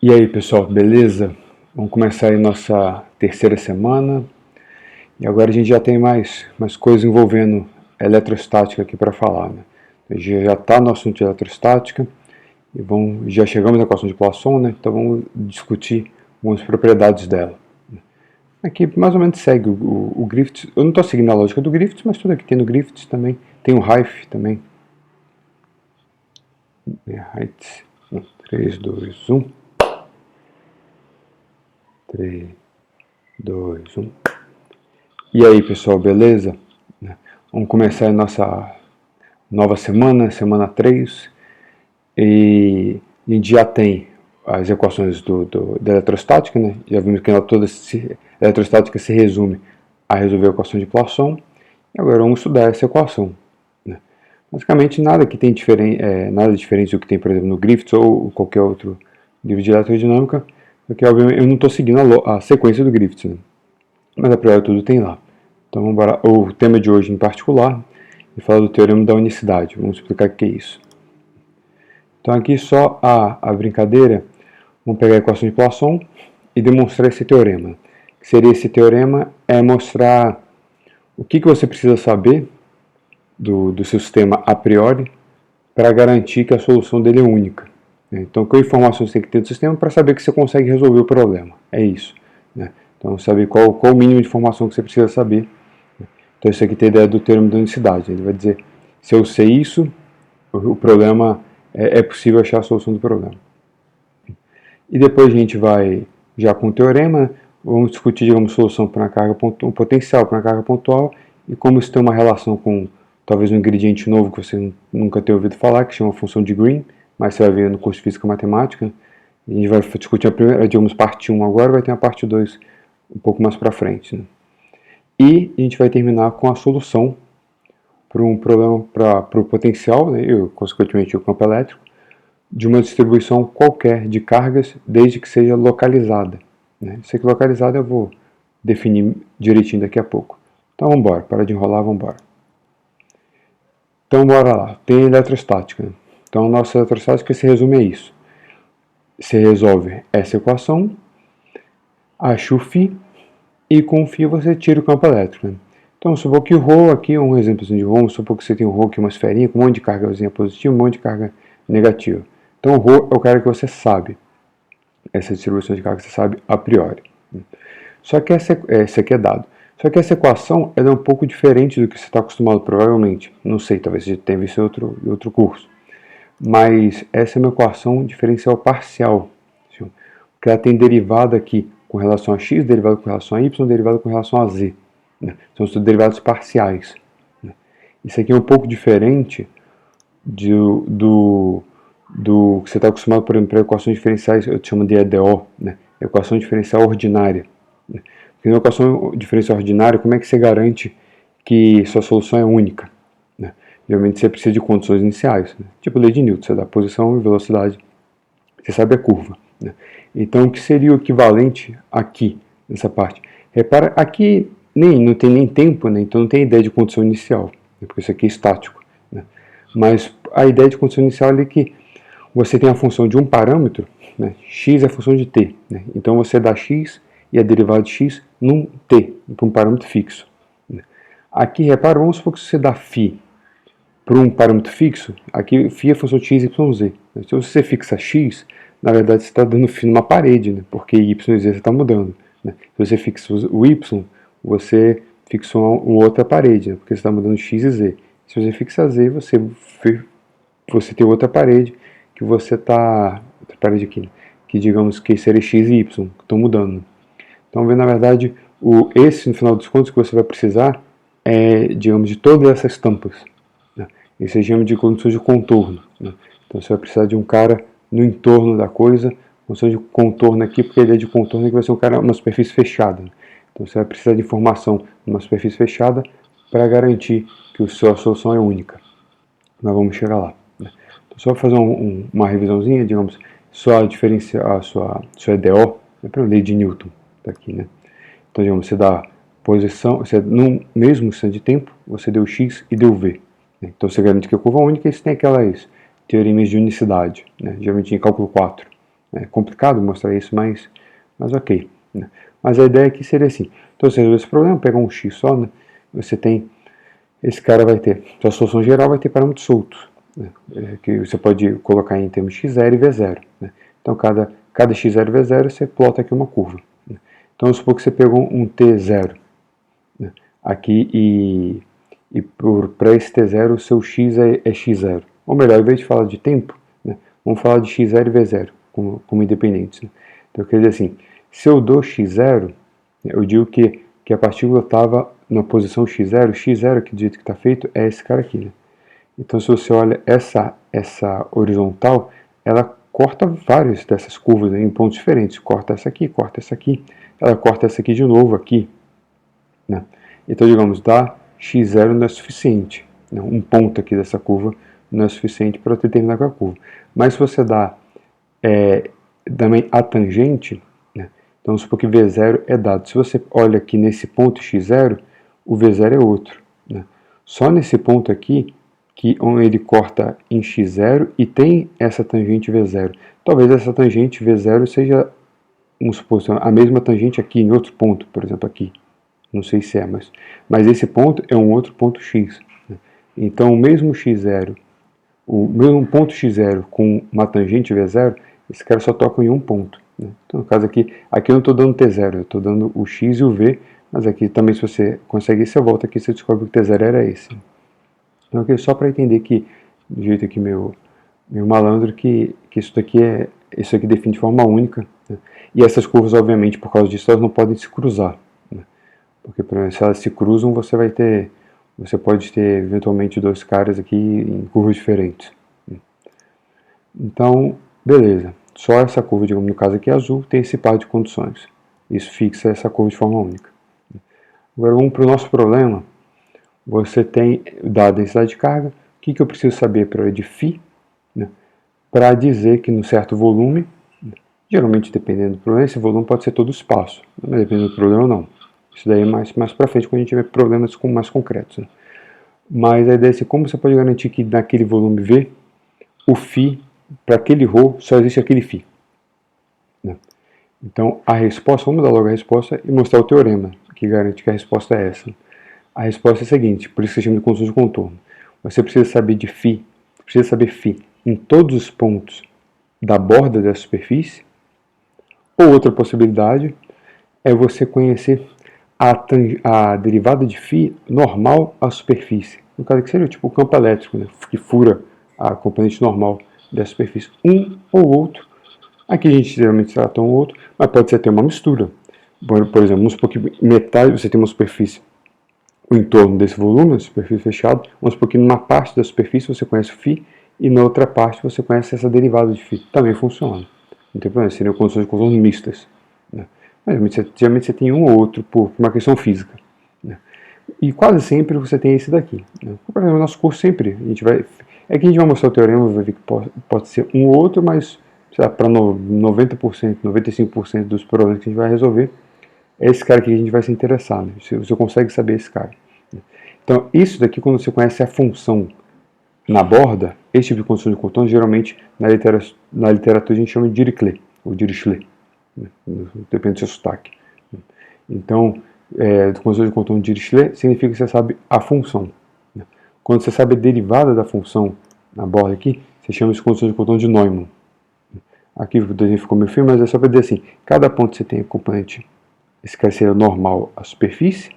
E aí pessoal, beleza? Vamos começar aí nossa terceira semana e agora a gente já tem mais coisas envolvendo eletrostática aqui para falar, né? A gente já está no assunto de eletrostática e já chegamos na equação de Poisson, né? Então vamos discutir algumas propriedades dela. Aqui mais ou menos segue o Griffiths. Eu não estou seguindo a lógica do Griffiths, mas tudo aqui tem no Griffiths também. Tem o Reif também. Height, 3, 2, 1. 3, 2, 1. E aí pessoal, beleza? Vamos começar a nossa nova semana, semana 3, e a gente já tem as equações da eletrostática, né? Já vimos que toda a eletrostática se resume a resolver a equação de Poisson, e agora vamos estudar essa equação, né? Basicamente nada diferente do que tem, por exemplo, no Griffiths ou qualquer outro livro de eletrodinâmica, porque obviamente eu não estou seguindo a sequência do Griffiths, né? Mas a priori tudo tem lá. Então vamos embora. O tema de hoje em particular é falar do teorema da unicidade. Vamos explicar o que é isso. Então aqui só a brincadeira, vamos pegar a equação de Poisson e demonstrar esse teorema. O que seria esse teorema? É mostrar o que você precisa saber do seu sistema a priori para garantir que a solução dele é única. Então, qual informação você tem que ter do sistema para saber que você consegue resolver o problema? É isso, né? Então, saber qual o mínimo de informação que você precisa saber. Então, isso aqui tem a ideia do teorema da unicidade. Ele vai dizer, se eu sei isso, o problema é possível achar a solução do problema. E depois a gente vai, já com o teorema, vamos discutir, digamos, solução para uma carga pontual, um potencial para uma carga pontual e como isso tem uma relação com talvez um ingrediente novo que você nunca tenha ouvido falar, que chama função de Green, mas você vai ver no curso de Física e Matemática. A gente vai discutir a primeira, digamos, parte 1 agora, vai ter a parte 2 um pouco mais para frente, né? E a gente vai terminar com a solução para um problema, para o potencial, né, e consequentemente o campo elétrico, de uma distribuição qualquer de cargas, desde que seja localizada, né? Isso aqui localizada eu vou definir direitinho daqui a pouco. Então vamos embora, para de enrolar, vamos embora. Então bora lá, tem eletrostática, né? Então a nossa eletrostática se resume a isso. Você resolve essa equação, acha o φ, e com o φ você tira o campo elétrico, né? Então, supor que o ρ aqui é um exemplozinho de ρ, vamos supor que você tem um ρ aqui, uma esferinha com um monte de cargazinha positiva, um monte de carga negativa. Então, o ρ é o cara que você sabe, essa distribuição de carga você sabe a priori. Só que esse aqui é dado. Só que essa equação ela é um pouco diferente do que você está acostumado, provavelmente. Não sei, talvez você tenha visto em outro curso. Mas essa é uma equação diferencial parcial, porque ela tem derivada aqui com relação a x, derivada com relação a y, derivada com relação a z. Né? São os derivados parciais. Né? Isso aqui é um pouco diferente do que você está acostumado, por exemplo, para equações diferenciais, eu chamo de EDO, né? Equação diferencial ordinária. Né? Porque na equação diferencial ordinária, como é que você garante que sua solução é única? Né? Geralmente você precisa de condições iniciais, né? Tipo lei de Newton, você dá posição e velocidade, você sabe a curva. Né? Então, o que seria o equivalente aqui, nessa parte? Repara, aqui não tem nem tempo, né? Então não tem ideia de condição inicial, né? Porque isso aqui é estático. Né? Mas a ideia de condição inicial é que você tem a função de um parâmetro, né? X é a função de t. Né? Então você dá x e a derivada de x num t, para um parâmetro fixo. Né? Aqui, repara, vamos supor que você dá φ para um parâmetro fixo, aqui φ é a função de x, y, z. Né? Então, se você fixa x, na verdade você está dando φ numa parede, né? Porque y e z você está mudando. Né? Se você fixa o y, você fixou uma outra parede, né? Porque você está mudando x e z. Se você fixa z, você tem outra parede que você está... outra parede aqui, né? Que digamos que seria x e y, que estão mudando. Então, na verdade, esse, no final dos contos, que você vai precisar é, digamos, de todas essas tampas. Né? Esse é chama de condições de contorno. Né? Então, você vai precisar de um cara no entorno da coisa, condição de contorno aqui, porque a ideia de contorno é que vai ser um cara uma superfície fechada. Né? Então, você vai precisar de informação numa superfície fechada para garantir que a sua solução é única. Nós vamos chegar lá. Né? Então, só para fazer uma revisãozinha, digamos, sua EDO, é para a lei de Newton, tá aqui, né? Então, digamos, você dá posição, no mesmo instante de tempo, você deu x e deu v. Né? Então, você garante que é curva única e você tem aquelas teoremas de unicidade, né? Geralmente em cálculo 4. É complicado mostrar isso, mas ok. Né? Mas a ideia aqui seria assim. Então você resolve esse problema, pegar um x só, né? Você tem, esse cara vai ter, sua solução geral vai ter parâmetros soltos, né? Que você pode colocar em termos x0 e v0. Né? Então cada x0 e v0 você plota aqui uma curva. Né? Então vamos supor que você pegou um t0, né? Aqui e para esse t0 o seu x é x0. Ou melhor, ao invés de falar de tempo, né? Vamos falar de x0 e v0 como independentes. Né? Então quer dizer assim, se eu dou x0, eu digo que a partícula estava na posição x0, x0 que do jeito que está feito é esse cara aqui. Né? Então se você olha essa horizontal, ela corta várias dessas curvas, né, em pontos diferentes. Corta essa aqui, ela corta essa aqui de novo aqui. Né? Então digamos, dá x0 não é suficiente. Né? Um ponto aqui dessa curva não é suficiente para eu terminar com a curva. Mas se você dá também a tangente, né? Então vamos supor que V0 é dado. Se você olha aqui nesse ponto x0, o V0 é outro. Né? Só nesse ponto aqui, onde ele corta em x0 e tem essa tangente V0. Talvez essa tangente V0 seja, vamos supor, a mesma tangente aqui em outro ponto, por exemplo aqui. Não sei se é, mas esse ponto é um outro ponto x. Né? Então o mesmo x0, o mesmo ponto x0 com uma tangente V0, esse cara só toca em um ponto. Né? Então, no caso aqui eu não estou dando T0, eu estou dando o X e o V, mas aqui também, se você consegue isso, você volta aqui e você descobre que o T0 era esse. Então, aqui só para entender que, do jeito aqui meu malandro, que isso aqui define de forma única. Né? E essas curvas, obviamente, por causa disso, elas não podem se cruzar. Né? Porque, por exemplo, se elas se cruzam, você pode ter, eventualmente, dois caras aqui em curvas diferentes. Então, beleza. Só essa curva, digamos, no caso aqui azul, tem esse par de condições. Isso fixa essa curva de forma única. Agora vamos para o nosso problema. Você tem, dada a densidade de carga, o que eu preciso saber para de φ, né, para dizer que num certo volume, geralmente dependendo do problema, esse volume pode ser todo o espaço, mas dependendo do problema não. Isso daí é mais para frente, quando a gente tiver problemas mais concretos. Né? Mas a ideia é assim, como você pode garantir que naquele volume V, o φ para aquele ρ só existe aquele φ. Né? Então, a resposta, vamos dar logo a resposta e mostrar o teorema, que garante que a resposta é essa. A resposta é a seguinte, por isso que se chama de conjunto de contorno. Você precisa saber de φ, precisa saber φ em todos os pontos da borda da superfície, ou outra possibilidade é você conhecer a derivada de φ normal à superfície. No caso que seria tipo o campo elétrico, né, que fura a componente normal da superfície. Um ou outro. Aqui a gente geralmente trata um ou outro, mas pode ser até uma mistura. Por exemplo, vamos supor que metade você tem uma superfície, o entorno desse volume, a superfície fechada, vamos supor que numa parte da superfície você conhece o φ e na outra parte você conhece essa derivada de φ. Também funciona. Não tem problema, seriam condições de contorno mistas. Né? Mas geralmente você tem um ou outro por uma questão física. Né? E quase sempre você tem esse daqui. Né? Por exemplo, no nosso curso sempre a gente vai... É que a gente vai mostrar o teorema, vai ver que pode ser um ou outro, mas para 90%, 95% dos problemas que a gente vai resolver, é esse cara aqui que a gente vai se interessar. Né? Você consegue saber esse cara. Então, isso daqui, quando você conhece a função na borda, esse tipo de condição de contorno, geralmente na literatura a gente chama de Dirichlet, ou Dirichlet, né? Depende do seu sotaque. Então, condição de contorno de Dirichlet significa que você sabe a função. Né? Quando você sabe a derivada da função na borda aqui, você chama isso de condição de contorno de Neumann. Aqui o desenho ficou meio feio, mas é só para dizer assim, cada ponto você tem a componente, esse cara seria normal à superfície,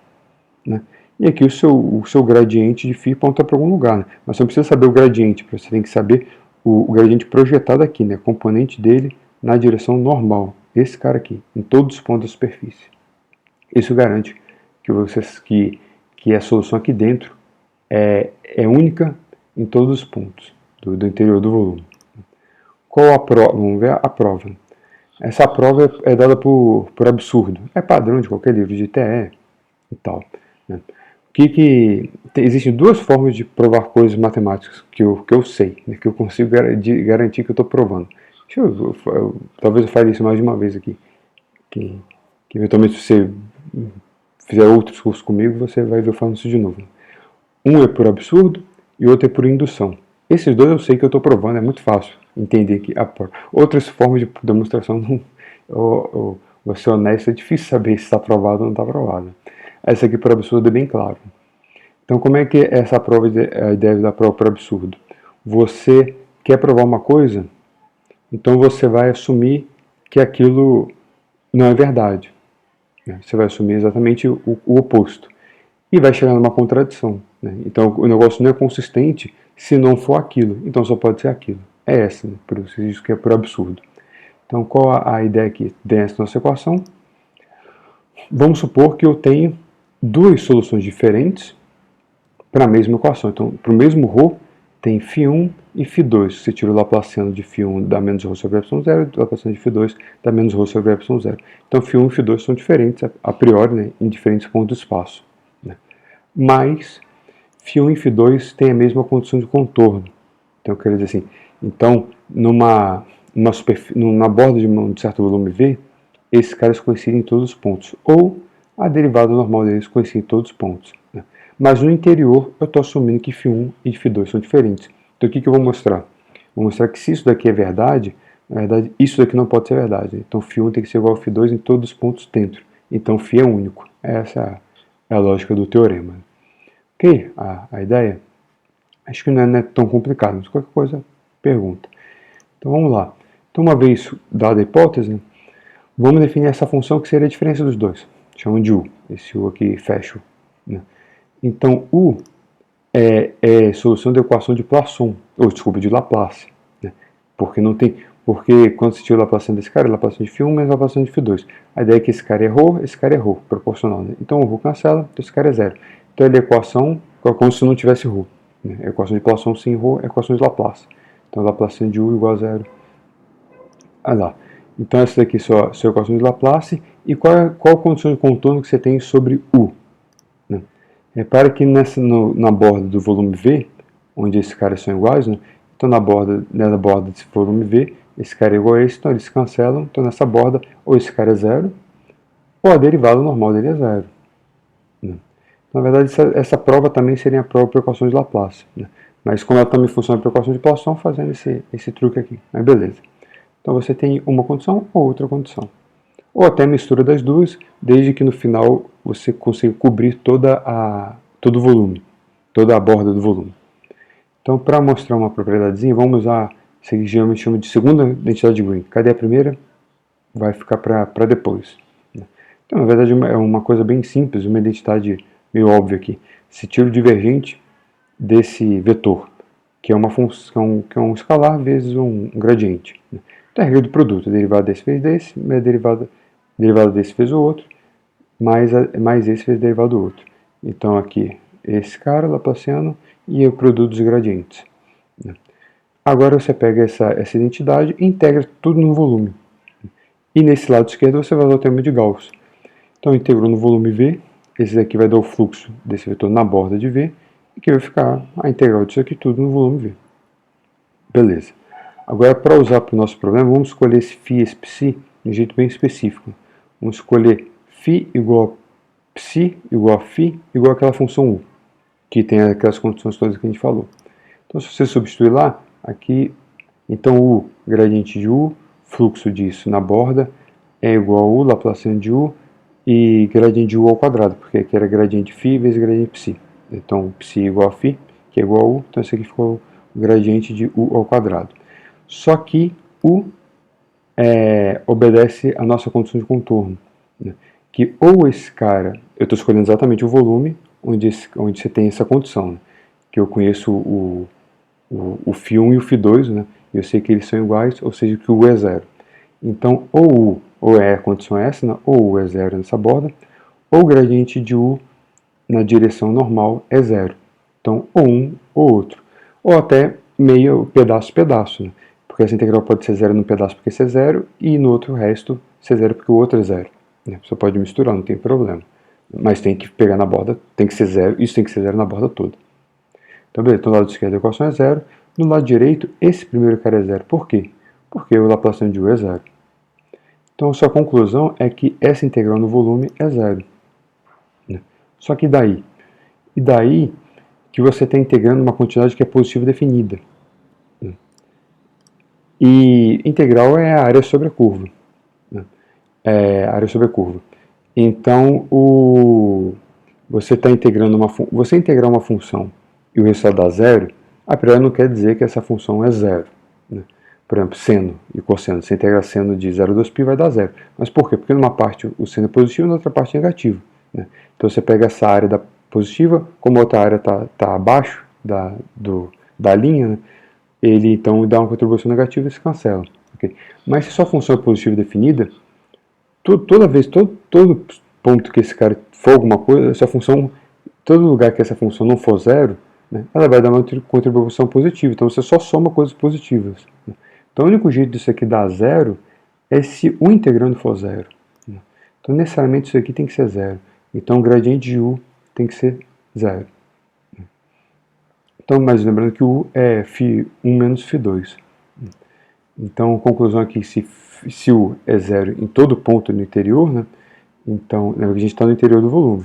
né? E aqui o seu gradiente de φ aponta para algum lugar, né? Mas você não precisa saber o gradiente, você tem que saber o gradiente projetado aqui, né? A componente dele na direção normal, esse cara aqui, em todos os pontos da superfície. Isso garante que a solução aqui dentro é única em todos os pontos do interior do volume. Qual a prova? Vamos ver a prova. Essa prova é dada por absurdo. É padrão de qualquer livro de TE e tal. Né? Existem duas formas de provar coisas matemáticas que eu sei, né? Que eu consigo garantir que eu estou provando. Talvez eu fale isso mais de uma vez aqui. Que eventualmente se você fizer outros cursos comigo, você vai ver eu falando isso de novo. Um é por absurdo e o outro é por indução. Esses dois eu sei que eu estou provando, é muito fácil entender que outras formas de demonstração, não, vou ser honesto, é difícil saber se está provado ou não está provado. Essa aqui por absurdo é bem claro. Então como é que é essa prova, a ideia da prova por absurdo? Você quer provar uma coisa, então você vai assumir que aquilo não é verdade. Você vai assumir exatamente o oposto. E vai chegar numa contradição. Então o negócio não é consistente se não for aquilo. Então só pode ser aquilo. É essa, por isso que é por absurdo. Então qual a ideia aqui dessa nossa equação? Vamos supor que eu tenho duas soluções diferentes para a mesma equação. Então, para o mesmo ρ, tem φ1 e φ2. Você tira o Laplaciano de φ1 dá menos ρ sobre ε0, e o Laplaciano de φ2 dá menos ρ sobre ε0. Então, φ1 e φ2 são diferentes, a priori, em diferentes pontos do espaço. Mas, φ1 e φ2 têm a mesma condição de contorno. Então, quer dizer assim, então, numa borda de um certo volume V, esses caras coincidem em todos os pontos. Ou a derivada normal deles coincide em todos os pontos. Mas no interior, eu estou assumindo que φ1 e φ2 são diferentes. Então o que eu vou mostrar? Vou mostrar que se isso daqui é verdade, na verdade isso daqui não pode ser verdade. Então φ1 tem que ser igual a φ2 em todos os pontos dentro. Então φ é único. Essa é a lógica do teorema. Ok? A ideia? Acho que não é tão complicado, mas qualquer coisa, pergunta. Então vamos lá. Então uma vez dada a hipótese, vamos definir essa função que seria a diferença dos dois. Chamamos de u. Esse u aqui fecha o. Então, U é solução da equação de Poisson, de Laplace. Porque quando você tira o Laplaciano desse cara, é Laplaciano de φ1 menos Laplaciano de φ2. A ideia é que esse cara é ρ, proporcional. Então o ρ cancela, então esse cara é zero. Então é a equação como se não tivesse ρ. A equação de Poisson sem ρ é a equação de Laplace. Então Laplaciano de U igual a zero. Lá. Então essa daqui é a sua equação de Laplace. E qual a condição de contorno que você tem sobre U? Repara que na borda do volume V, onde esses caras são iguais, então na borda desse volume V, esse cara é igual a esse, então eles se cancelam. Então nessa borda, ou esse cara é zero, ou a derivada normal dele é zero. Na verdade, essa prova também seria a prova por equação de Laplace. Mas como ela também funciona por equação de Poisson, fazendo esse truque aqui. Mas beleza. Então você tem uma condição ou outra condição. Ou até a mistura das duas, desde que no final você consiga cobrir todo o volume, toda a borda do volume. Então, para mostrar uma propriedadezinha, vamos usar isso que geralmente chama de segunda identidade de Green. Cadê a primeira? Vai ficar para depois. Então, na verdade, é uma coisa bem simples, uma identidade meio óbvia aqui. Se tira o divergente desse vetor, que é uma função, que é um escalar vezes um gradiente. Então, a regra do produto, a derivada desse vezes desse, a derivada desse vezes o outro, mais esse vezes a derivada do outro. Então, aqui, esse cara, Laplaciano, e o produto dos gradientes. Agora você pega essa identidade e integra tudo no volume. E nesse lado esquerdo você vai usar o termo de Gauss. Então, integrou no volume V, esse daqui vai dar o fluxo desse vetor na borda de V, e que vai ficar a integral disso aqui tudo no volume V. Beleza. Agora, para usar para o nosso problema, vamos escolher esse φ e esse psi de um jeito bem específico. Vamos escolher φ igual a psi igual a φ igual àquela função u, que tem aquelas condições todas que a gente falou. Então, se você substituir lá, aqui, então u, gradiente de u, fluxo disso na borda, é igual a u, Laplaciano de u, e gradiente de u ao quadrado, porque aqui era gradiente de φ vezes gradiente de psi. Então, psi igual a φ, que é igual a u, então esse aqui ficou o gradiente de u ao quadrado. Só que u obedece à nossa condição de contorno, que ou esse cara, eu estou escolhendo exatamente o volume onde você tem essa condição, que eu conheço o φ1 e o φ2, e eu sei que eles são iguais, ou seja, que o u é zero. Então, ou a condição é essa, ou u é zero nessa borda, ou o gradiente de u na direção normal é zero. Então, ou um ou outro. Ou até meio pedaço. Porque essa integral pode ser zero num pedaço porque esse é zero, e no outro resto ser zero porque o outro é zero. Você pode misturar, não tem problema. Mas tem que pegar na borda, tem que ser zero, isso tem que ser zero na borda toda. Então, beleza, do lado esquerdo a equação é zero, no lado direito, esse primeiro cara é zero. Por quê? Porque o Laplaciano de u é zero. Então, a sua conclusão é que essa integral no volume é zero. Só que daí? E daí que você está integrando uma quantidade que é positiva definida. E integral é a área sobre a curva. Né? É a área sobre a curva. Então, você está integrando você integrar uma função e o resultado dá zero, a priori não quer dizer que essa função é zero. Né? Por exemplo, seno e cosseno. Você integra seno de 0 a 2π vai dar zero. Mas por quê? Porque numa parte o seno é positivo e na outra parte é negativo. Né? Então você pega essa área da positiva, como a outra área está abaixo da linha, né? Ele então dá uma contribuição negativa e se cancela. Okay? Mas se sua função é positiva definida, toda vez, todo ponto que esse cara for alguma coisa, essa função, todo lugar que essa função não for zero, né, ela vai dar uma contribuição positiva. Então você só soma coisas positivas. Né? Então o único jeito disso aqui dar zero é se o integrando for zero. Né? Então necessariamente isso aqui tem que ser zero. Então o gradiente de u tem que ser zero. Então, mas lembrando que u é φ1 menos φ2. Então, conclusão aqui, se u é zero em todo ponto no interior, né? Então, lembra que a gente está no interior do volume.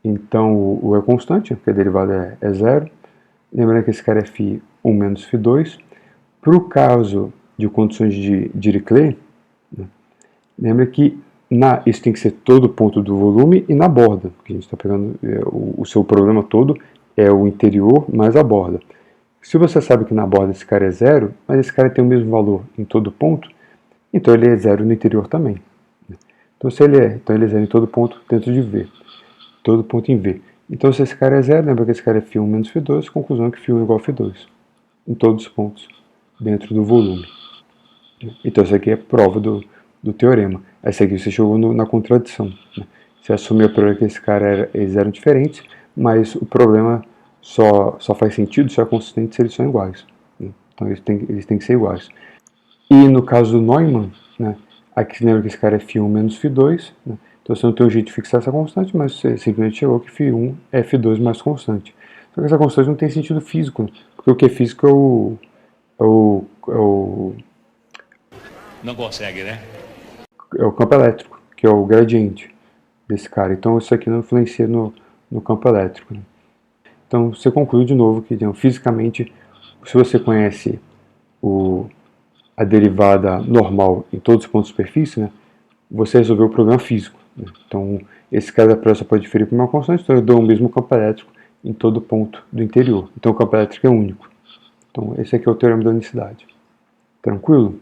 Então, o U é constante, porque a derivada é zero. Lembrando que esse cara é φ1 menos φ2. Para o caso de condições de Dirichlet, né? Lembra que isso tem que ser todo ponto do volume e na borda. Porque a gente está pegando o seu problema todo é o interior mais a borda. Se você sabe que na borda esse cara é zero, mas esse cara tem o mesmo valor em todo ponto, então ele é zero no interior também. Então, ele é zero em todo ponto dentro de V. Todo ponto em V. Então, se esse cara é zero, lembra que esse cara é φ1 menos φ2, conclusão é que φ1 é igual a φ2. Em todos os pontos dentro do volume. Então, isso aqui é prova do teorema. Essa aqui você chegou na contradição. Né? Você assumiu a priori que esse cara eles eram diferentes, mas o problema só faz sentido, só é consistente se eles são iguais. Né? Então, eles têm que ser iguais. E no caso do Neumann, né, aqui você lembra que esse cara é φ1 menos φ2, né? Então você não tem um jeito de fixar essa constante, mas você simplesmente chegou que φ1 é φ2 mais constante. Só que essa constante não tem sentido físico, né? Porque o que é físico Não consegue, né? É o campo elétrico, que é o gradiente desse cara. Então isso aqui não influencia no campo elétrico. Né? Então você conclui de novo que então, fisicamente, se você conhece a derivada normal em todos os pontos de superfície, né, você resolveu o problema físico. Né? Então, esse cara da pressa pode diferir por uma constante, então eu dou o mesmo campo elétrico em todo ponto do interior. Então, o campo elétrico é único. Então, esse aqui é o teorema da unicidade. Tranquilo?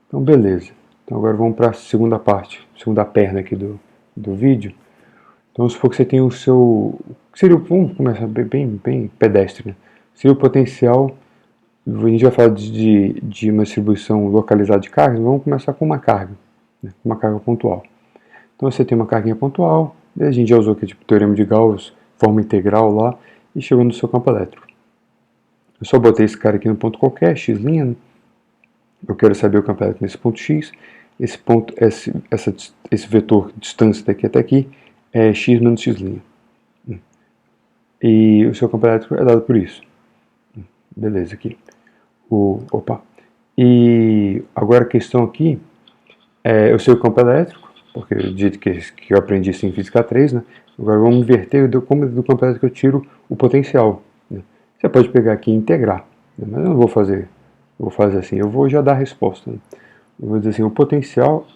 Então, beleza. Então, agora vamos para a segunda parte, segunda perna aqui do vídeo. Então, vamos supor que você tem o seu... vamos começar bem pedestre. Né? Seria o potencial... A gente vai falar de uma distribuição localizada de cargas, vamos começar com uma carga, né, uma carga pontual. Então você tem uma carguinha pontual, a gente já usou aqui tipo teorema de Gauss, forma integral lá, e chegou no seu campo elétrico. Eu só botei esse cara aqui no ponto qualquer, x', né? Eu quero saber o campo elétrico nesse ponto x, esse ponto, esse vetor distância daqui até aqui é x menos x'. E o seu campo elétrico é dado por isso. Beleza, aqui. E agora a questão aqui é eu sei o campo elétrico, porque do jeito que eu aprendi isso em Física 3, né? Agora vamos inverter como do campo elétrico eu tiro o potencial. Né? Você pode pegar aqui e integrar, né? Mas eu não vou fazer. Eu vou fazer assim, eu vou já dar a resposta. Né? Eu vou dizer assim, o potencial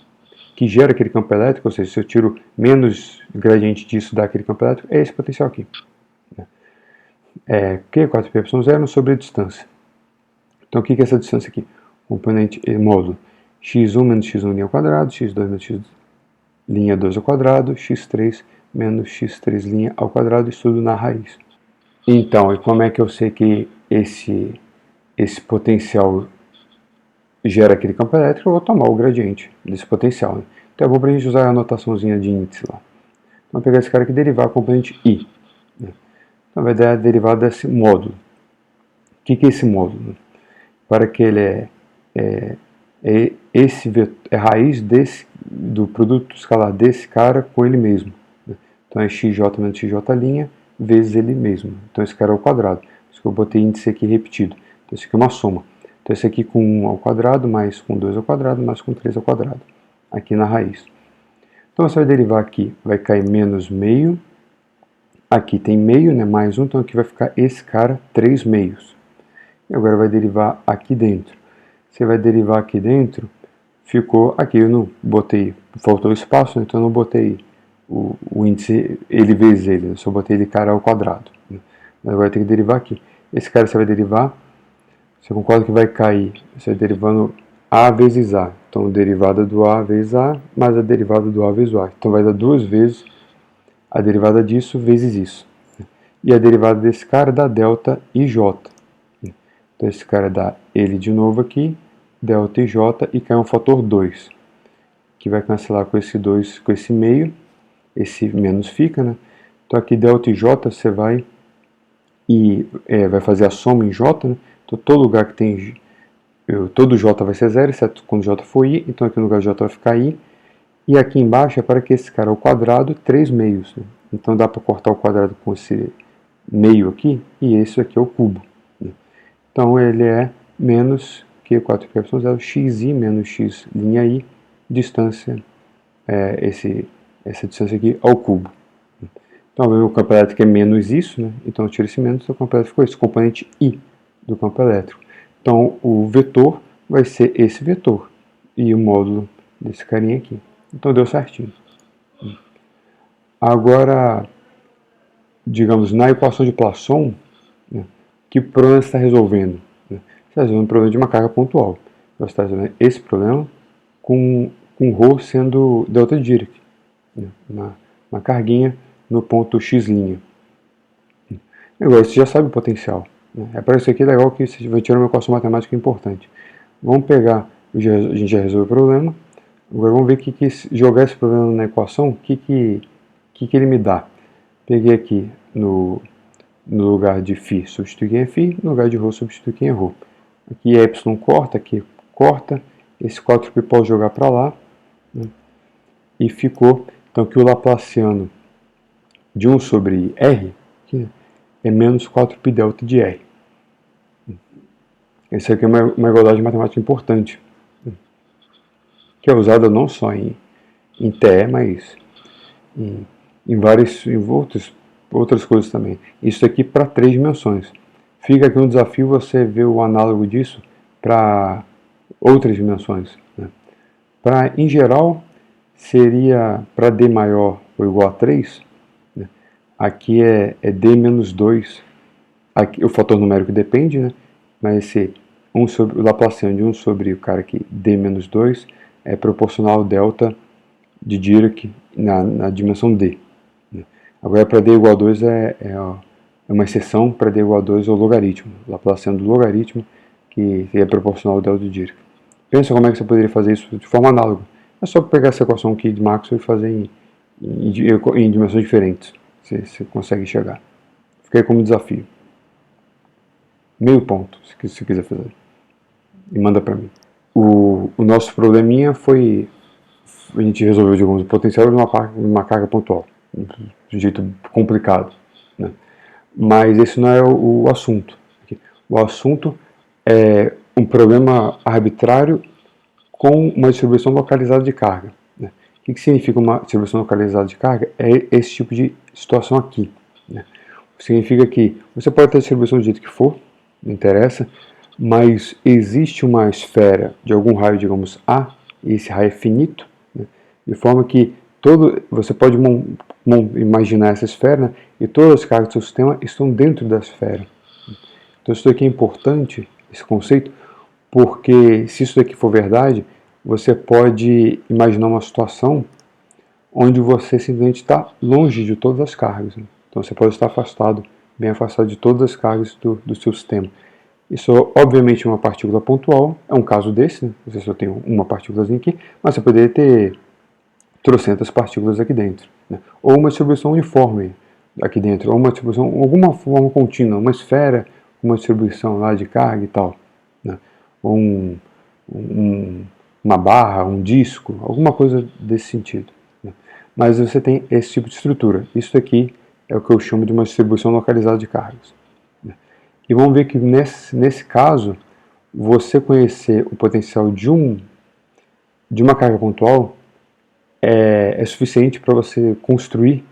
que gera aquele campo elétrico, ou seja, se eu tiro menos gradiente disso daquele campo elétrico, é esse potencial aqui. Né? Q, 4πε0 sobre a distância. Então, o que é essa distância aqui? Componente módulo x1 menos x1' ao quadrado, x2 menos x'2 ao quadrado, x3 menos x3' ao quadrado, isso tudo na raiz. Então, e como é que eu sei que esse potencial gera aquele campo elétrico? Eu vou tomar o gradiente desse potencial. Né? Então é bom para a gente usar a anotaçãozinha de índice lá. Então, vou pegar esse cara aqui e derivar a componente I. Né? Então vai dar a derivada desse módulo. O que é esse módulo? Né? Para que ele é raiz do produto escalar desse cara com ele mesmo. Né? Então é xj menos xj' vezes ele mesmo. Então esse cara é o quadrado. Por isso que eu botei índice aqui repetido. Então isso aqui é uma soma. Então esse aqui com 1 ao quadrado, mais com 2 ao quadrado, mais com 3 ao quadrado. Aqui na raiz. Então você vai derivar aqui, vai cair menos meio. Aqui tem meio, né, mais 1, então aqui vai ficar esse cara 3 meios. E agora vai derivar aqui dentro. você vai derivar aqui dentro, ficou aqui, eu não botei, faltou espaço, então eu não botei o índice ele vezes ele, eu só botei ele cara ao quadrado. Mas agora tem que derivar aqui. Esse cara você vai derivar, você concorda que vai cair, você vai derivando A vezes A. Então, a derivada do A vezes A, mais a derivada do A vezes A. Então, vai dar duas vezes a derivada disso vezes isso. E a derivada desse cara dá delta IJ. Então, esse cara dá ele de novo aqui, delta IJ, e cai um fator 2, que vai cancelar com esse 2, com esse meio, esse menos fica, né? Então, aqui delta IJ você vai vai fazer a soma em J, né? Então, todo lugar que tem todo J vai ser zero, exceto quando J for I, então aqui no lugar de J vai ficar I, e aqui embaixo é para que esse cara ao quadrado, 3 meios, né? Então dá para cortar o quadrado com esse meio aqui, e esse aqui é o cubo, né? Então ele é menos que 4π0, xi menos x linha I, distância, essa distância aqui ao cubo. Então o campo elétrico é menos isso, né? Então eu tiro esse menos, então o campo elétrico ficou esse, componente I do campo elétrico. Então, o vetor vai ser esse vetor e o módulo desse carinha aqui. Então, deu certinho. Agora, digamos, na equação de Poisson, né, que problema você está resolvendo? Você está resolvendo um problema de uma carga pontual. Você está resolvendo esse problema com ρ sendo delta de Dirac, né, uma carguinha no ponto x'. Agora, você já sabe o potencial. É para isso aqui legal que você vai tirar uma equação matemática importante. Vamos pegar, a gente já resolveu o problema, agora vamos ver jogar esse problema na equação, o que ele me dá. Peguei aqui no lugar de φ, substitui quem é φ, no lugar de ρ, substitui quem é ρ. Aqui é y corta, aqui corta, esse 4π pode jogar para lá, né, e ficou, então que o Laplaciano de 1 sobre R, aqui, é menos 4π delta de R. Essa aqui é uma igualdade matemática importante, que é usada não só em TE, mas em outras coisas também. Isso aqui para 3 dimensões. Fica aqui um desafio você ver o análogo disso para outras dimensões, né? Em geral, seria para D maior ou igual a 3, né? Aqui é D menos 2. Aqui, o fator numérico depende, né? Mas esse o Laplaciano de 1 sobre o cara aqui, D menos 2, é proporcional ao delta de Dirac na dimensão D, né? Agora, para D igual a 2 é uma exceção, para D igual a 2 é o logaritmo, o Laplaciano do logaritmo, que é proporcional ao delta de Dirac. Pensa como é que você poderia fazer isso de forma análoga. É só pegar essa equação aqui de Maxwell e fazer em dimensões diferentes. Você consegue chegar. Fica aí como desafio. Meio ponto, se você quiser fazer. E manda para mim. O nosso probleminha foi, a gente resolveu, digamos, o potencial de uma carga pontual, de um jeito complicado, né? Mas esse não é o assunto. O assunto é um problema arbitrário com uma distribuição localizada de carga, né? O que significa uma distribuição localizada de carga? É esse tipo de situação aqui, né? Significa que você pode ter a distribuição do jeito que for, não interessa, mas existe uma esfera de algum raio, digamos A, e esse raio é finito, né, de forma que você pode imaginar essa esfera, né, e todas as cargas do seu sistema estão dentro da esfera. Então isso daqui é importante, esse conceito, porque se isso daqui for verdade, você pode imaginar uma situação onde você simplesmente está longe de todas as cargas, né? Então você pode estar afastado, bem afastado de todas as cargas do seu sistema. Isso, obviamente, é uma partícula pontual, é um caso desse, né? Você só tem uma partículazinha aqui, mas você poderia ter trocentas partículas aqui dentro, né? Ou uma distribuição uniforme aqui dentro, ou uma distribuição, alguma forma contínua, uma esfera, uma distribuição lá de carga e tal, né? Ou uma barra, um disco, alguma coisa desse sentido, né? Mas você tem esse tipo de estrutura. Isso aqui é o que eu chamo de uma distribuição localizada de cargas. E vamos ver que nesse caso, você conhecer o potencial de uma carga pontual é suficiente para você construir,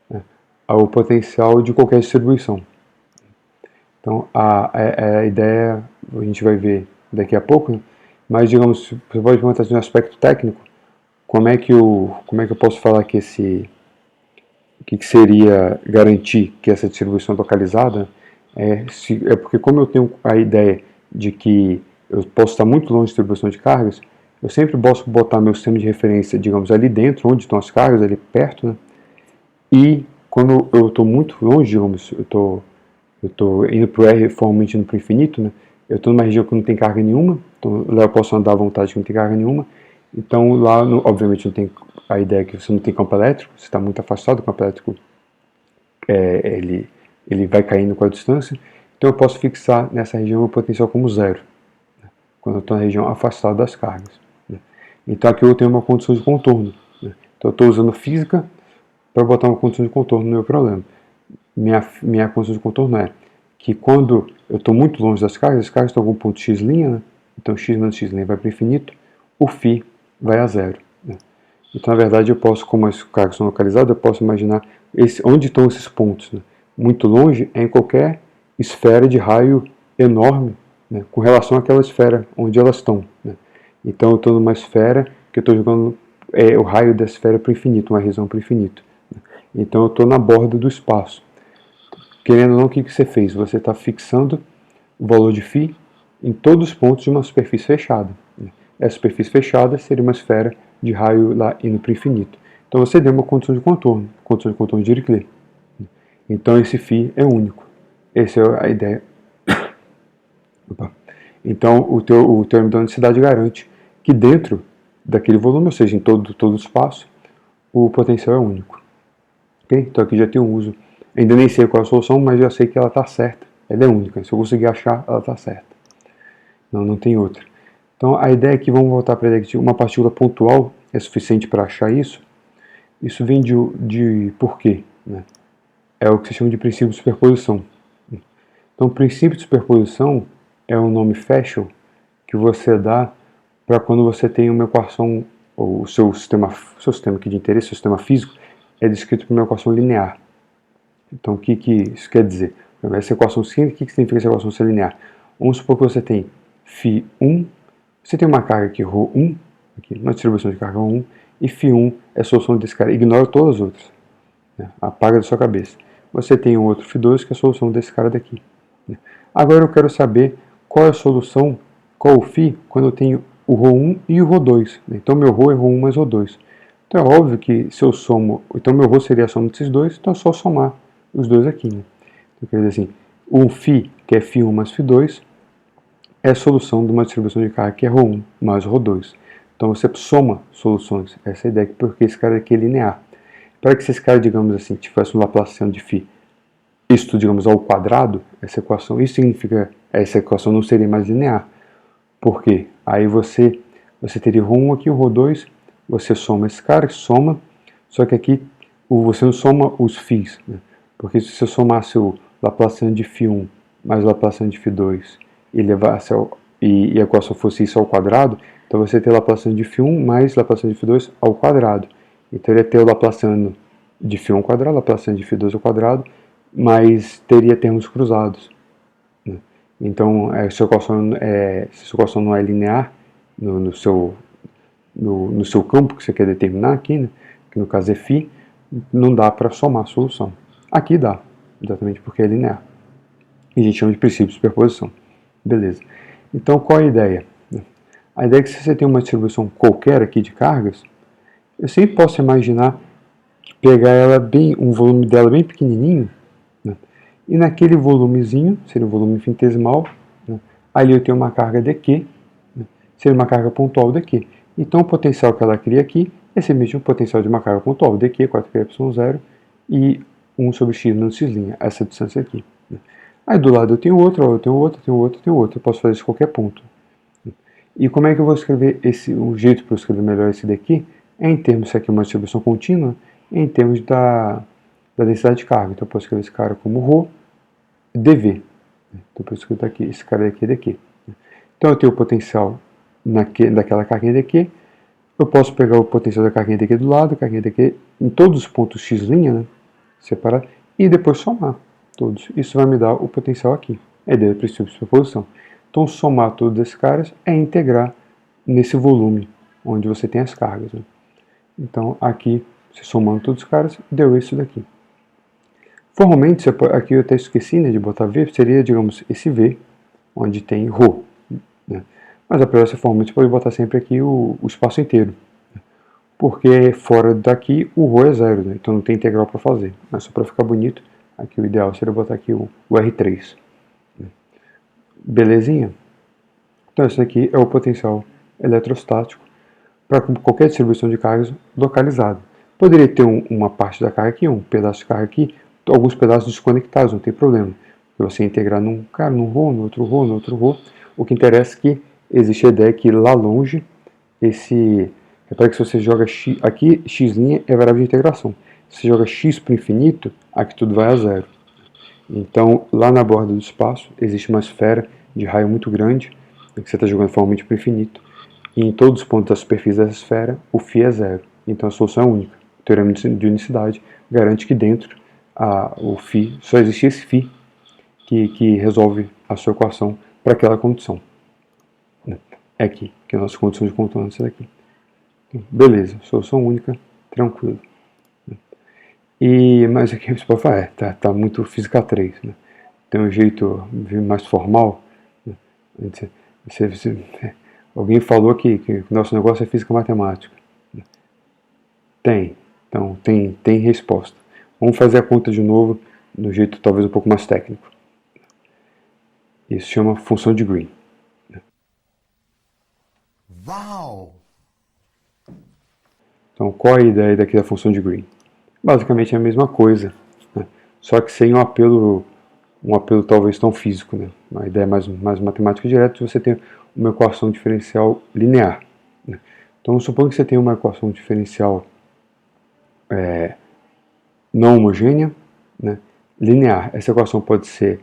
né, o potencial de qualquer distribuição. Então, a ideia, a gente vai ver daqui a pouco, né, Mas, digamos, você pode perguntar assim, no aspecto técnico, como é que eu posso falar que o que seria garantir que essa distribuição localizada é porque como eu tenho a ideia de que eu posso estar muito longe de distribuição de cargas, eu sempre posso botar meu sistema de referência, digamos, ali dentro, onde estão as cargas, ali perto, né? E quando eu estou muito longe, digamos, eu estou indo para o R, formalmente indo para o infinito, né? Eu estou numa região que não tem carga nenhuma, então lá eu posso andar à vontade que não tem carga nenhuma. Então lá, obviamente, não tem a ideia que você não tem campo elétrico, você está muito afastado do campo elétrico, ele vai caindo com a distância. Então eu posso fixar nessa região o potencial como zero, né? Quando eu estou na região afastada das cargas, né? Então aqui eu tenho uma condição de contorno, né? Então eu estou usando física para botar uma condição de contorno no meu problema. Minha condição de contorno é que quando eu estou muito longe das cargas, as cargas estão em algum ponto x', né? Então x menos x' vai para o infinito, o φ vai a zero, né? Então, na verdade, eu posso, como as cargas são localizadas, eu posso imaginar onde estão esses pontos, né? Muito longe é em qualquer esfera de raio enorme, né? Com relação àquela esfera onde elas estão, né? Então, eu estou numa esfera que eu estou jogando o raio da esfera para o infinito, uma região para o infinito, né? Então, eu estou na borda do espaço. Querendo ou não, o que você fez? Você está fixando o valor de φ em todos os pontos de uma superfície fechada, né? Essa superfície fechada seria uma esfera de raio lá indo para o infinito. Então você deu uma condição de contorno de Dirichlet. Então esse φ é único. Essa é a ideia. Opa. Então o teorema da unicidade garante que dentro daquele volume, ou seja, em todo o espaço, o potencial é único. Okay? Então aqui já tem um uso. Ainda nem sei qual é a solução, mas já sei que ela está certa. Ela é única. Se eu conseguir achar, ela está certa. Não tem outra. Então a ideia é que, vamos voltar para a ideia que uma partícula pontual é suficiente para achar isso. Isso vem de por quê? Né? É o que se chama de princípio de superposição. Então o princípio de superposição é um nome fashion que você dá para quando você tem uma equação, ou o seu sistema aqui de interesse, seu sistema físico, é descrito por uma equação linear. Então o que isso quer dizer? Essa equação, o que significa essa equação ser linear? Vamos supor que você tem φ1, você tem uma carga aqui, ρ1, aqui, uma distribuição de carga 1, e φ1 é a solução desse cara, ignora todas as outras, né? Apaga da sua cabeça. Você tem um outro φ2 que é a solução desse cara daqui, né? Agora eu quero saber qual é a solução, qual o φ, quando eu tenho o ρ1 e o ρ2, né? Então meu ρ é ρ1 mais ρ2. Então é óbvio que se eu somo, então meu ρ seria a soma desses dois, então é só somar os dois aqui, né? Então quer dizer assim, o φ, que é φ1 mais φ2, é a solução de uma distribuição de carga que é ρ1 mais ρ2. Então você soma soluções. Essa é a ideia, porque esse cara aqui é linear. Para que se esse cara, digamos assim, tivesse um laplaciano de φ, isto, digamos, ao quadrado, essa equação, isso significa, essa equação não seria mais linear. Por quê? Aí você teria ρ1 aqui, o ρ2, você soma esse cara, soma, só que aqui você não soma os φ's, né? Porque se você somasse o laplaciano de φ1 mais o laplaciano de φ2 e a equação fosse isso ao quadrado, então você teria o laplaciano de φ1 mais o laplaciano de φ2 ao quadrado. Então ele ia ter o laplaciano de φ1 ao quadrado, laplaciano de φ2 ao quadrado, mas teria termos cruzados, né? Então, se a equação não é linear no seu campo que você quer determinar aqui, né, que no caso é φ, não dá para somar a solução. Aqui dá, exatamente porque é linear. E a gente chama de princípio de superposição. Beleza. Então, qual é a ideia? A ideia é que se você tem uma distribuição qualquer aqui de cargas, eu sempre posso imaginar que pegar ela um volume dela bem pequenininho, né, e naquele volumezinho, seria um volume infinitesimal, né, ali eu tenho uma carga dq, né, seria uma carga pontual dq. Então o potencial que ela cria aqui é semelhante ao potencial de uma carga pontual dq, 4πε0, e 1 sobre x menos x', essa distância aqui, né. Aí do lado eu tenho outro, eu tenho outro, eu tenho outro, eu tenho outro. Eu posso fazer isso em qualquer ponto. E como é que eu vou escrever o jeito para eu escrever melhor esse daqui é em termos, isso aqui é uma distribuição contínua, em termos da densidade de carga. Então eu posso escrever esse cara como ρ dv. Então eu posso escrever aqui, esse cara daqui é dq. Então eu tenho o potencial daquela carguinha dq. Eu posso pegar o potencial da carguinha dq do lado, a carguinha dq em todos os pontos x', né, separar, e depois somar todos. Isso vai me dar o potencial aqui. É ideia do princípio de superposição. Então, somar todos esses caras é integrar nesse volume onde você tem as cargas, né? Então aqui, se somando todos os caras, deu isso daqui. Formalmente, aqui eu até esqueci, né, de botar V, seria, digamos, esse V, onde tem ρ, né? Mas apesar de ser formalmente, você pode botar sempre aqui o espaço inteiro, né? Porque fora daqui o ρ é zero, né? Então não tem integral para fazer. Mas só para ficar bonito, aqui o ideal seria botar aqui o R3. Né? Belezinha? Então esse aqui é o potencial eletrostático para qualquer distribuição de cargas localizada. Poderia ter uma parte da carga aqui, um pedaço de carga aqui, alguns pedaços desconectados, não tem problema. Você integrar num ρ, no outro ρ, no outro ρ. O que interessa é que existe a ideia que lá longe, repare que se você joga x, aqui x' é variável de integração. Se você joga x para o infinito, aqui tudo vai a zero. Então, lá na borda do espaço, existe uma esfera de raio muito grande, que você está jogando formalmente para o infinito. E em todos os pontos da superfície dessa esfera, o φ é zero. Então a solução é única. O teorema de unicidade garante que dentro o φ, só existe esse φ que resolve a sua equação para aquela condição. É aqui, que é a nossa condição de contornância daqui. Beleza, solução única, tranquilo. Mas aqui você pode falar, tá muito física 3, né? Tem um jeito mais formal, né? Alguém falou que o nosso negócio é física matemática. Tem. Então, tem resposta. Vamos fazer a conta de novo, no jeito talvez um pouco mais técnico. Isso chama função de Green. Uau! Então, qual é a ideia daqui da função de Green? Basicamente é a mesma coisa, né? Só que sem um apelo talvez tão físico, né? Uma ideia mais matemática direta, você tem uma equação diferencial linear, né? Então, suponha que você tem uma equação diferencial não homogênea, né, linear. Essa equação pode ser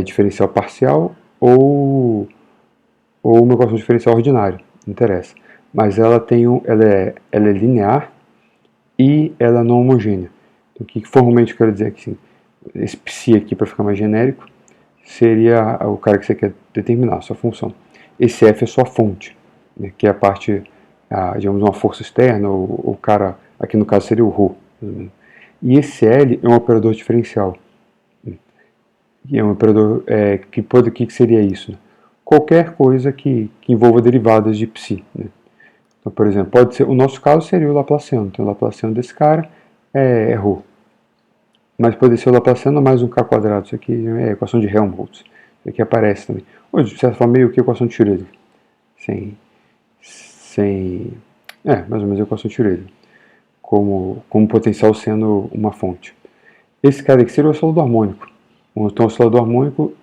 diferencial parcial ou uma equação diferencial ordinária, não interessa. Mas ela é linear e ela é não homogênea. Então, o que formalmente eu quero dizer aqui, esse psi aqui, para ficar mais genérico, seria o cara que você quer determinar, a sua função. Esse f é sua fonte, né, que é a parte, digamos, uma força externa, o cara, aqui no caso seria o ρ. E esse L é um operador diferencial. E é um operador que seria isso? Né? Qualquer coisa que envolva derivadas de psi. Né? Então, por exemplo, pode ser, o nosso caso seria o Laplaciano. Então, o Laplaciano desse cara é ρ. Mas pode ser o Laplaciano mais um k quadrado. Isso aqui é a equação de Helmholtz. Isso aqui aparece também. Ou, de certa forma, meio que a equação de Schrödinger. Mais ou menos a equação de Schrödinger. Como potencial sendo uma fonte. Esse cara aqui seria o oscilador harmônico. Então, o oscilador harmônico,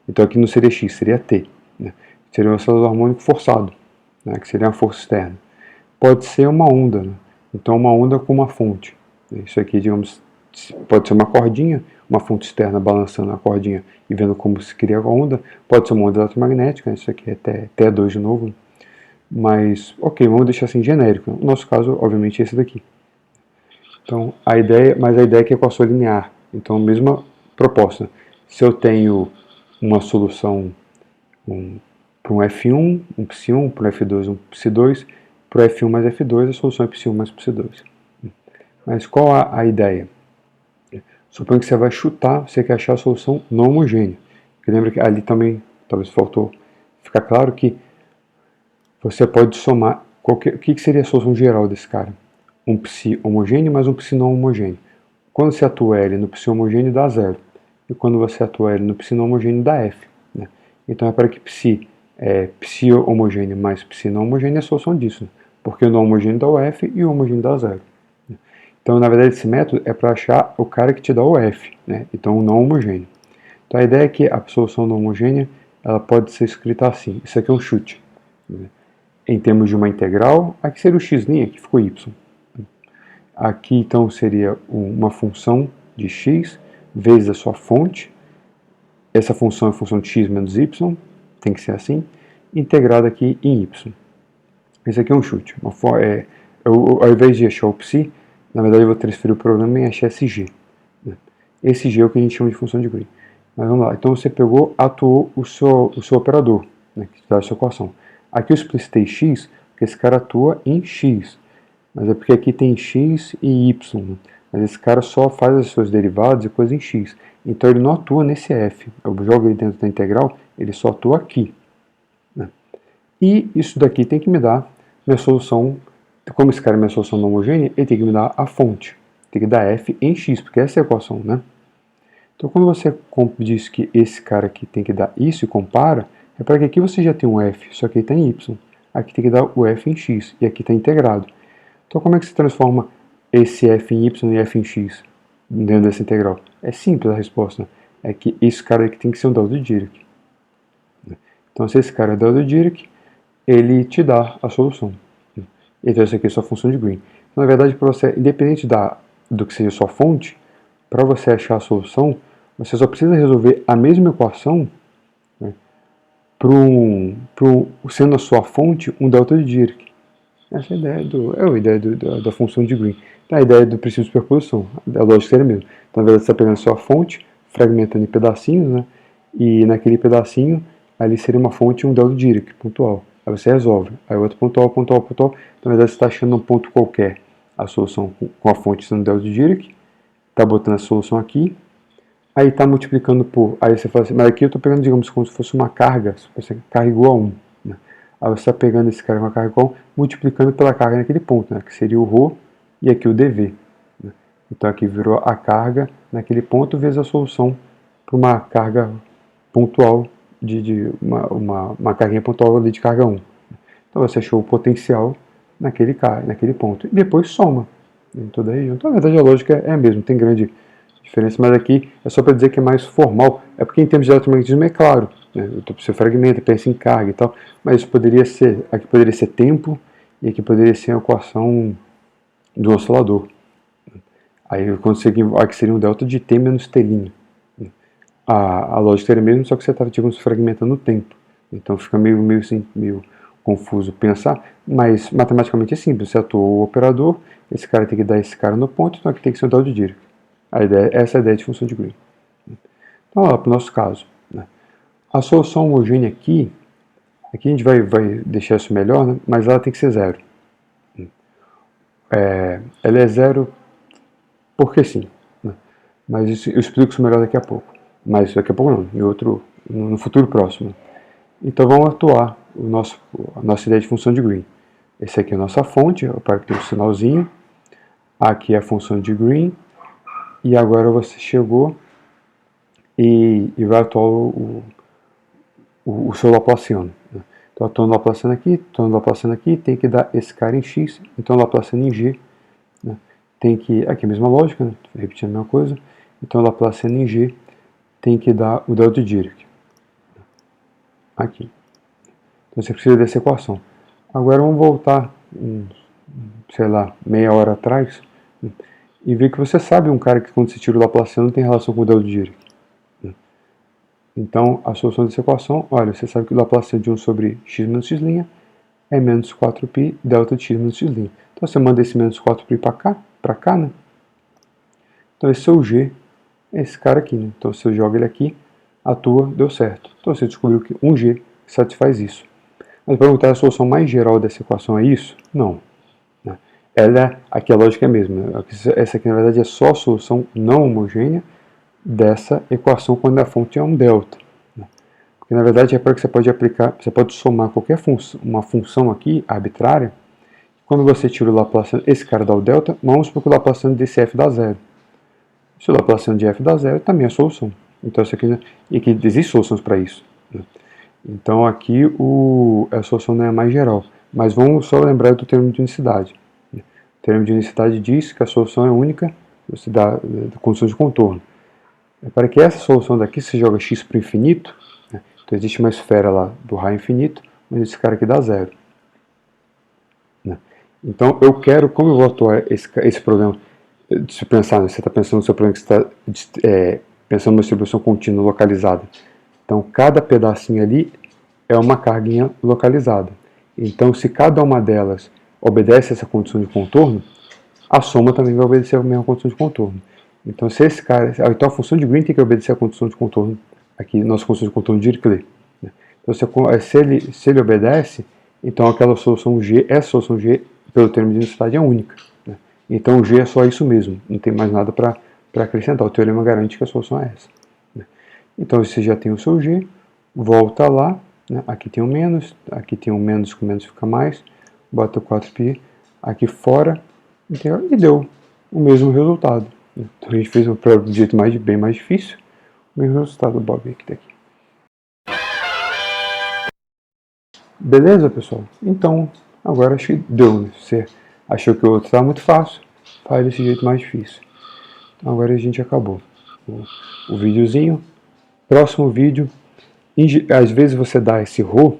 então aqui não seria x, seria t. Né? Seria um oscilador harmônico forçado, né? Que seria uma força externa. Pode ser uma onda, né? Então uma onda com uma fonte. Isso aqui, digamos, pode ser uma cordinha, uma fonte externa balançando a cordinha e vendo como se cria a onda. Pode ser uma onda eletromagnética, isso aqui é T2 de novo. Mas, ok, vamos deixar assim genérico. No nosso caso, obviamente, esse daqui. Então, a ideia é que a equação é linear. Então, mesma proposta. Se eu tenho uma solução para um F1, um Psi1, para um F2, um Psi2, para o F1 mais F2, a solução é Psi1 mais Psi2. Mas qual a ideia? Suponha que você vai chutar, você quer achar a solução não homogênea. Porque lembra que ali também, talvez faltou ficar claro que você pode somar, o que seria a solução geral desse cara? Um psi homogêneo mais um psi não homogêneo. Quando você atua L no psi homogêneo dá zero. E quando você atua L no psi não homogêneo dá F. Né? Então é para que psi homogêneo mais psi não homogêneo é a solução disso. Né? Porque o não homogêneo dá o F e o homogêneo dá zero. Né? Então na verdade esse método é para achar o cara que te dá o F. Né? Então o não homogêneo. Então a ideia é que a solução não homogênea ela pode ser escrita assim. Isso aqui é um chute. Né? Em termos de uma integral, aqui seria o x', aqui ficou y. Aqui então seria uma função de x vezes a sua fonte. Essa função é a função de x menos y, tem que ser assim, integrada aqui em y. Esse aqui é um chute. Ao invés de achar o psi, na verdade eu vou transferir o problema em achar esse g. Esse g é o que a gente chama de função de Green. Mas vamos lá, então você atuou o seu operador, né, que dá a sua equação. Aqui eu explicitei x, porque esse cara atua em x. Mas é porque aqui tem x e y. Mas esse cara só faz as suas derivadas e coisa em x. Então ele não atua nesse f. Eu jogo ele dentro da integral, ele só atua aqui. E isso daqui tem que me dar minha solução. Como esse cara é minha solução não homogênea, ele tem que me dar a fonte. Tem que dar f em x, porque essa é a equação, né? Então quando você diz que esse cara aqui tem que dar isso e compara, repara que aqui você já tem um f, só que ele está em y. Aqui tem que dar o f em x, e aqui está integrado. Então como é que se transforma esse f em y e f em x dentro dessa integral? É simples a resposta. É que esse cara aqui tem que ser um delta de Dirac. Então se esse cara é delta de Dirac, ele te dá a solução. Então essa aqui é a sua função de Green. Então, na verdade, para você, independente do que seja a sua fonte, para você achar a solução, você só precisa resolver a mesma equação, né, sendo a sua fonte um delta de Dirac. Essa é a ideia da função de Green. Então, a ideia do princípio de superposição. A lógica seria mesmo. Então, na verdade, você está pegando a sua fonte, fragmentando em pedacinhos, né, e naquele pedacinho, ali seria uma fonte um delta de Dirac, pontual. Aí você resolve. Aí outro pontual. Então, na verdade, você está achando um ponto qualquer a solução com a fonte sendo delta de Dirac, está botando a solução aqui, aí está multiplicando por. Aí você fala assim, mas aqui eu estou pegando, digamos, como se fosse uma carga, carga igual a 1. Né? Aí você está pegando esse cara com a carga igual a 1, multiplicando pela carga naquele ponto, né? Que seria o ρ e aqui o dv. Né? Então aqui virou a carga naquele ponto vezes a solução para uma carga pontual, uma carguinha pontual ali de carga 1. Então você achou o potencial naquele ponto. E depois soma. Tudo aí. Então, na verdade, a lógica é a mesma, tem grande diferença, mas aqui é só para dizer que é mais formal. É porque em termos de eletromagnetismo é claro, né? Você fragmenta, pensa em carga e tal, mas isso poderia ser, aqui poderia ser tempo e aqui poderia ser a equação do oscilador. Aí quando você aqui seria um delta de t menos t'. A lógica seria a mesma, só que você está digamos, fragmentando o tempo. Então fica meio confuso pensar, mas matematicamente é simples. Você atuou o operador, esse cara tem que dar esse cara no ponto, então aqui tem que ser um delta de Dirac. Essa é a ideia de função de Green. Então, vamos lá para o nosso caso. Né? A solução homogênea aqui a gente vai deixar isso melhor, né? Mas ela tem que ser zero. Ela é zero porque sim. Né? Mas isso, eu explico isso melhor daqui a pouco. Mas daqui a pouco não, no futuro próximo. Então vamos atuar a nossa ideia de função de Green. Essa aqui é a nossa fonte, para que tem um sinalzinho. Aqui é a função de Green. E agora você chegou e vai atuar o seu Laplaciano. Né? Então, atuando o Laplaciano aqui, tem que dar esse cara em x, então Laplaciano em g. Né? Tem que, aqui a mesma lógica, né? Repetindo a mesma coisa. Então, Laplaciano em g tem que dar o delta de Dirac. Aqui. Então, você precisa dessa equação. Agora, vamos voltar, sei lá, meia hora atrás, né? E ver que você sabe um cara que quando você tira o Laplaciano tem relação com o delta de Dirac. Então, a solução dessa equação, olha, você sabe que o Laplaciano de 1 sobre x menos x' é menos 4π delta de x menos x'. Então, você manda esse menos 4π para cá, né? Então, esse seu g é esse cara aqui, né? Então, você joga ele aqui, atua, deu certo. Então, você descobriu que um g satisfaz isso. Mas perguntar a solução mais geral dessa equação é isso? Não. Aqui a lógica é a mesma. Essa aqui, na verdade, é só a solução não homogênea dessa equação quando a fonte é um delta. Porque, na verdade, repara que você pode aplicar, você pode somar qualquer uma função aqui, arbitrária. Quando você tira o Laplaciano, esse cara dá o delta, vamos supor que o Laplaciano desse f dá zero. Se o Laplaciano de f dá zero, também é a solução. Então, isso aqui, e aqui existem soluções para isso. Então, aqui a solução não é mais geral. Mas vamos só lembrar do termo de unicidade. O termo de unicidade diz que a solução é única da condição de contorno. Para que essa solução daqui se joga x para o infinito, né? Então existe uma esfera lá do raio infinito, mas esse cara aqui dá zero. Né? Então eu quero, como eu vou atuar esse problema, se pensar, né? Você está pensando no seu problema que você está pensando numa distribuição contínua localizada. Então cada pedacinho ali é uma carguinha localizada. Então se cada uma delas obedece a essa condição de contorno, a soma também vai obedecer a mesma condição de contorno. Então, se esse cara, então a função de Green tem que obedecer a condição de contorno, aqui, nossa condição de contorno de Dirichlet. Né? Então, se ele obedece, Então aquela solução G, essa solução G, pelo termo de necessidade, é única, né? Então o G é só isso mesmo, não tem mais nada para acrescentar. O teorema garante que a solução é essa, né? Então você já tem o seu G, volta lá, né? Aqui tem um menos, aqui tem um menos, com menos fica mais, bota o 4π aqui fora, entendeu? E deu o mesmo resultado. Então a gente fez um jeito bem mais difícil, o mesmo resultado, Bob, aqui daqui. Beleza, pessoal? Então, agora acho que deu, né? Você achou que o outro estava muito fácil, faz desse jeito mais difícil. Então, agora a gente acabou o videozinho. Próximo vídeo, às vezes você dá esse ρ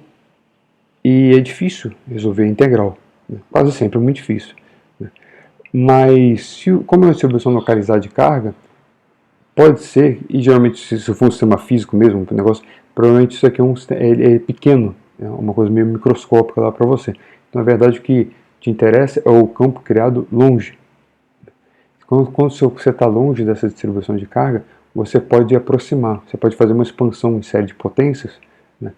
e é difícil resolver a integral, né? Quase sempre é muito difícil, né? Mas, como é uma distribuição localizada de carga, pode ser, e geralmente se for um sistema físico mesmo, um negócio, provavelmente isso aqui é pequeno, é uma coisa meio microscópica lá para você. Então, na verdade, o que te interessa é o campo criado longe. Quando você está longe dessa distribuição de carga, você pode aproximar, você pode fazer uma expansão em série de potências, né,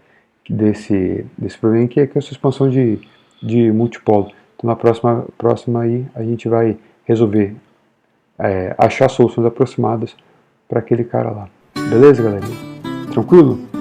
desse problema, que é essa expansão de multipolo. Então, na próxima aí, a gente vai resolver, achar soluções aproximadas para aquele cara lá. Beleza, galerinha? Tranquilo?